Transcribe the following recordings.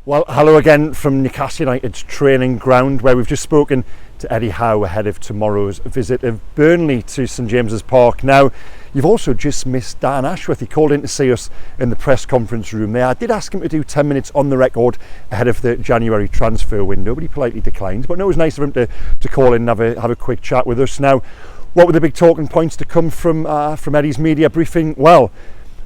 Well, hello again from Newcastle United's training ground, where we've just spoken to Eddie Howe ahead of tomorrow's visit of Burnley to St James's Park. Now, you've also just missed Dan Ashworth. He called in to see us in the press conference room there. I did ask him to do 10 minutes on the record ahead of the January transfer window, but he politely declined. But no, it was nice of him to call in and have a quick chat with us. Now, what were the big talking points to come from Eddie's media briefing? Well,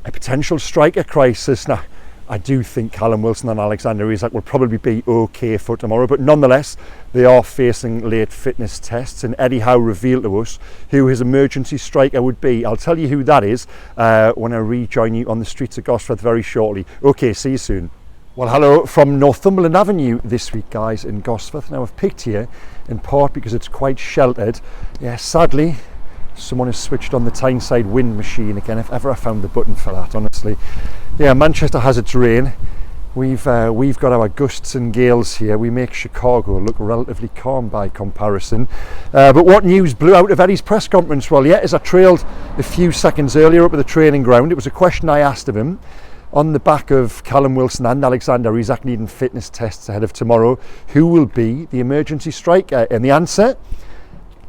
a potential striker crisis. Now, I do think Callum Wilson and Alexander Isak will probably be okay for tomorrow, but nonetheless, they are facing late fitness tests, and Eddie Howe revealed to us who his emergency striker would be. I'll tell you who that is when I rejoin you on the streets of Gosforth very shortly. Okay, see you soon. Well, hello from Northumberland Avenue this week, guys, in Gosforth. Now, I've picked here in part because it's quite sheltered. Yeah, sadly, someone has switched on the Tyneside wind machine again, if ever I found the button for that, honestly. Yeah, Manchester has its rain. We've got our gusts and gales here. We make Chicago look relatively calm by comparison. But what news blew out of Eddie's press conference? Well, yeah, as I trailed a few seconds earlier up at the training ground, it was a question I asked of him on the back of Callum Wilson and Alexander Isak needing fitness tests ahead of tomorrow. Who will be the emergency striker? And the answer,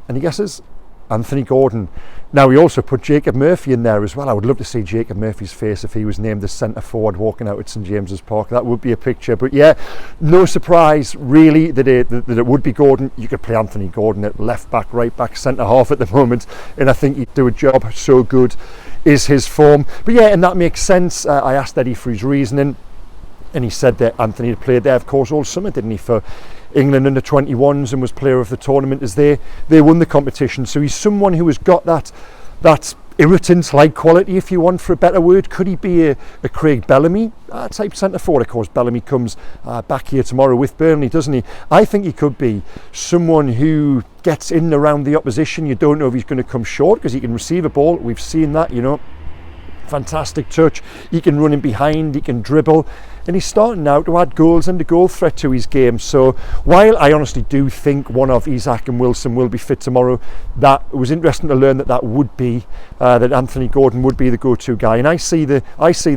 any guesses? Anthony Gordon. Now, we also put Jacob Murphy in there as well. I would love to see Jacob Murphy's face if he was named as centre forward walking out at St James's Park. That would be a picture. But yeah, no surprise really that it would be Gordon. You could play Anthony Gordon at left back, right back, centre half at the moment, and I think he'd do a job. So good is his form. But yeah, and that makes sense. I asked Eddie for his reasoning, and he said that Anthony had played there, of course, all summer, didn't he, for England under 21s, and was player of the tournament as they won the competition. So he's someone who has got that irritant-like quality, if you want for a better word. Could he be a Craig Bellamy type centre forward? Of course, Bellamy comes back here tomorrow with Burnley, doesn't he? I think he could be someone who gets in and around the opposition. You don't know if he's going to come short because he can receive a ball. We've seen that, you know. Fantastic touch. He can run in behind, he can dribble, and he's starting now to add goals and a goal threat to his game. So while I honestly do think one of Isak and Wilson will be fit tomorrow, that was interesting to learn that would be that Anthony Gordon would be the go-to guy. And I see the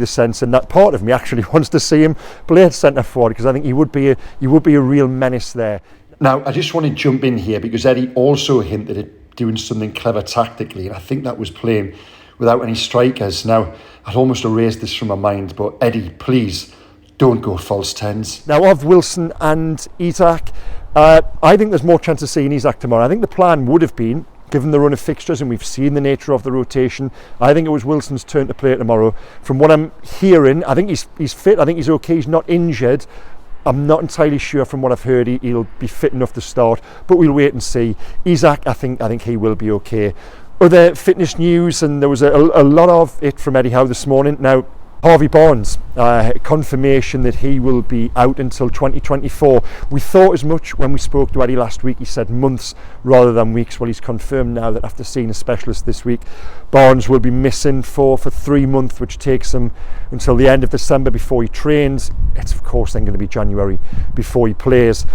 sense, and that part of me actually wants to see him play at centre forward, because I think he would be a real menace there. Now, I just want to jump in here because Eddie also hinted at doing something clever tactically, and I think that was playing without any strikers. Now, I'd almost erased this from my mind, but Eddie, please don't go false tens. Now, of Wilson and Isak, I think there's more chance of seeing Isak tomorrow. I think the plan would have been, given the run of fixtures, and we've seen the nature of the rotation, I think it was Wilson's turn to play tomorrow. From what I'm hearing, I think he's fit, I think he's okay, he's not injured. I'm not entirely sure. From what I've heard, he'll be fit enough to start, but we'll wait and see. Isak, I think he will be okay. Other fitness news, and there was a lot of it from Eddie Howe this morning. Now, Harvey Barnes, confirmation that he will be out until 2024. We thought as much when we spoke to Eddie last week. He said months rather than weeks. Well, he's confirmed now that after seeing a specialist this week, Barnes will be missing for 3 months, which takes him until the end of December before he trains. It's of course then going to be January before he plays.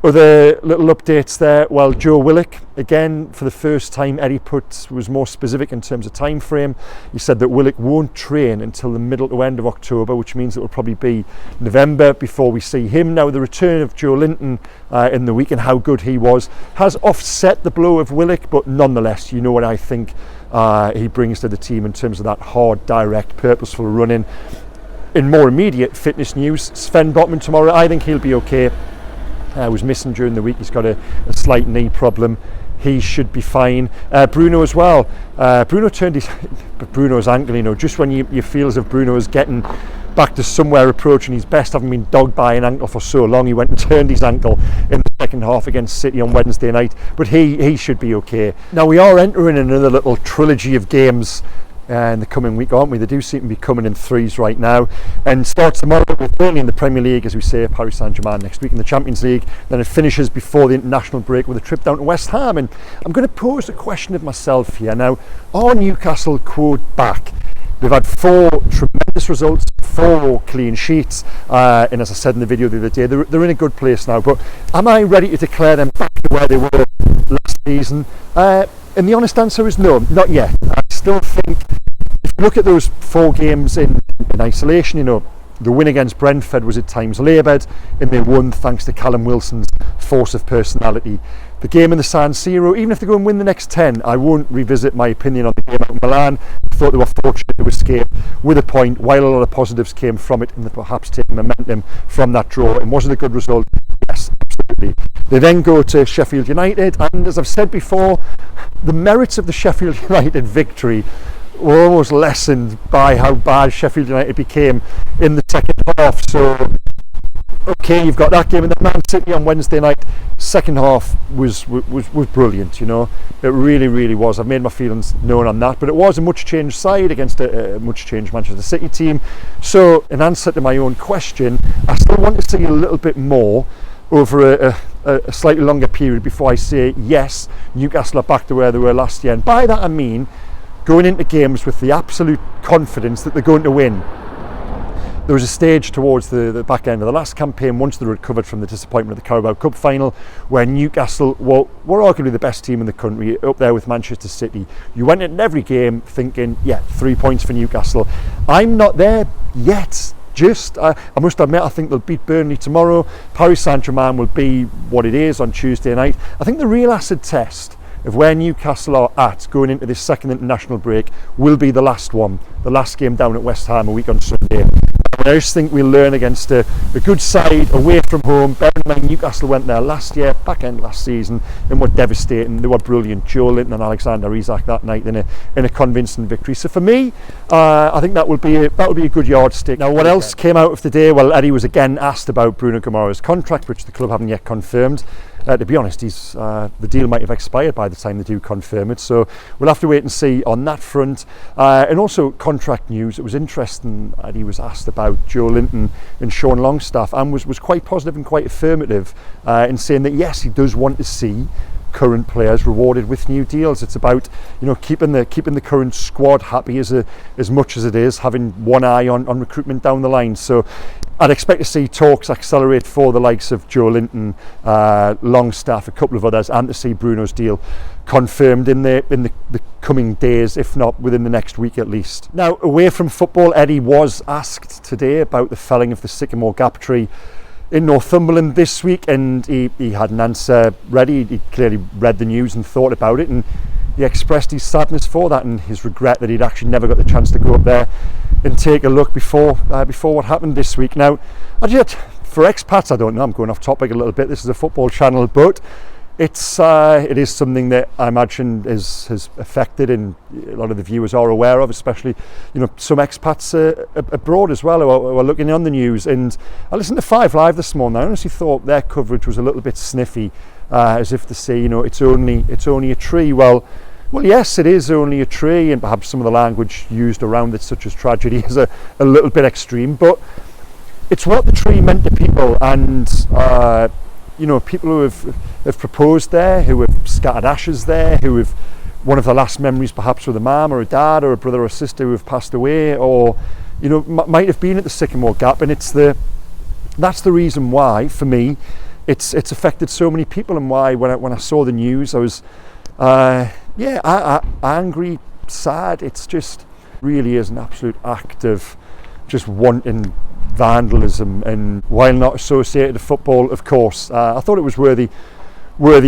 Other little updates there. Well, Joe Willock, again, for the first time, Eddie was more specific in terms of time frame. He said that Willock won't train until the middle to end of October, which means it will probably be November before we see him. Now, the return of Joe Linton in the week and how good he was has offset the blow of Willock, but nonetheless, you know what I think he brings to the team in terms of that hard, direct, purposeful running. In more immediate fitness news, Sven Botman tomorrow, I think he'll be okay. Was missing during the week. He's got a slight knee problem. He should be fine. Bruno as well. Bruno turned Bruno's ankle, you know, just when you feel as if Bruno is getting back to somewhere approaching his best, having been dogged by an ankle for so long, he went and turned his ankle in the second half against City on Wednesday night, but he should be okay. Now, we are entering another little trilogy of games in the coming week, aren't we? They do seem to be coming in threes right now, and starts tomorrow with Burnley in the Premier League, as we say, Paris Saint-Germain next week in the Champions League. Then it finishes before the international break with a trip down to West Ham. And I'm going to pose a question of myself here now. Are Newcastle quote back? They've had 4 tremendous results, 4 clean sheets, and as I said in the video the other day, they're in a good place now. But am I ready to declare them back to where they were last season? And the honest answer is no, not yet. I still think, if you look at those 4 games in isolation, you know, The win against Brentford was at times laboured, and they won thanks to Callum Wilson's force of personality. The game in the San Siro, even if they go and win the next 10, I won't revisit my opinion on the game out in Milan. I thought they were fortunate to escape with a point, while a lot of positives came from it, and they perhaps taking momentum from that draw. And was it a good result? Yes, absolutely. They then go to Sheffield United, and as I've said before, the merits of the Sheffield United victory were almost lessened by how bad Sheffield United became in the second half. So okay, you've got that game, and then Man City on Wednesday night. Second half was brilliant, you know. It really was. I've made my feelings known on that, but it was a much changed side against a much changed Manchester City team. So in answer to my own question, I still want to see a little bit more over a slightly longer period before I say yes, Newcastle are back to where they were last year. And by that I mean going into games with the absolute confidence that they're going to win. There was a stage towards the back end of the last campaign, once they recovered from the disappointment of the Carabao Cup final, where Newcastle were arguably the best team in the country, up there with Manchester City. You went into every game thinking, yeah, 3 points for Newcastle. I'm not there yet. I must admit, I think they'll beat Burnley tomorrow. Paris Saint-Germain will be what it is on Tuesday night. I think the real acid test of where Newcastle are at going into this second international break will be the last one, the last game down at West Ham a week on Sunday. I just think we'll learn against a good side away from home. Bear in mind, Newcastle went there last year, back end last season, and were devastating. They were brilliant. Joelinton and Alexander Isak that night in a convincing victory. So for me, I think that would be a good yardstick. Now, what else came out of the day? Well, Eddie was again asked about Bruno Guimaraes' contract, which the club haven't yet confirmed. To be honest, the deal might have expired by the time they do confirm it, so we'll have to wait and see on that front. And also contract news. It was interesting that he was asked about Joelinton and Sean Longstaff, and was quite positive and quite affirmative in saying that yes, he does want to see current players rewarded with new deals. It's about, you know, keeping the current squad happy as much as it is having one eye on recruitment down the line. So I'd expect to see talks accelerate for the likes of Joelinton, Longstaff, a couple of others, and to see Bruno's deal confirmed in the coming days, if not within the next week at least. Now, away from football, Eddie was asked today about the felling of the Sycamore Gap tree in Northumberland this week, and he had an answer ready. He clearly read the news and thought about it, and he expressed his sadness for that and his regret that he'd actually never got the chance to go up there and take a look before what happened this week. Now, for expats, I don't know, I'm going off topic a little bit, this is a football channel, but it is something that I imagine has affected, and a lot of the viewers are aware of, especially, you know, some expats abroad as well who are looking on the news. And I listened to 5 Live this morning. I honestly thought their coverage was a little bit sniffy, as if to say, you know, it's only a tree. Well, yes, it is only a tree, and perhaps some of the language used around it, such as tragedy, is a little bit extreme. But it's what the tree meant to people, and you know, people who have proposed there, who have scattered ashes there, who have one of the last memories perhaps with a mum or a dad or a brother or sister who have passed away, or, you know, might have been at the Sycamore Gap. And that's the reason why, for me, it's affected so many people, and why when I saw the news, I was angry, sad. It's just really is an absolute act of just wanton vandalism, and while not associated with football, of course, I thought it was worthy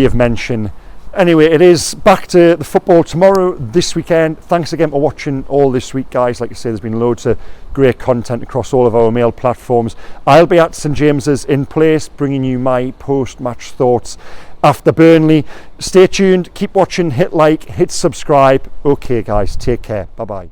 of mention. Anyway, it is back to the football tomorrow, this weekend. Thanks again for watching all this week, guys. Like I say, there's been loads of great content across all of our mail platforms. I'll be at St James's in Place, bringing you my post-match thoughts after Burnley. Stay tuned, keep watching, hit like, hit subscribe. Okay, guys, take care. Bye-bye.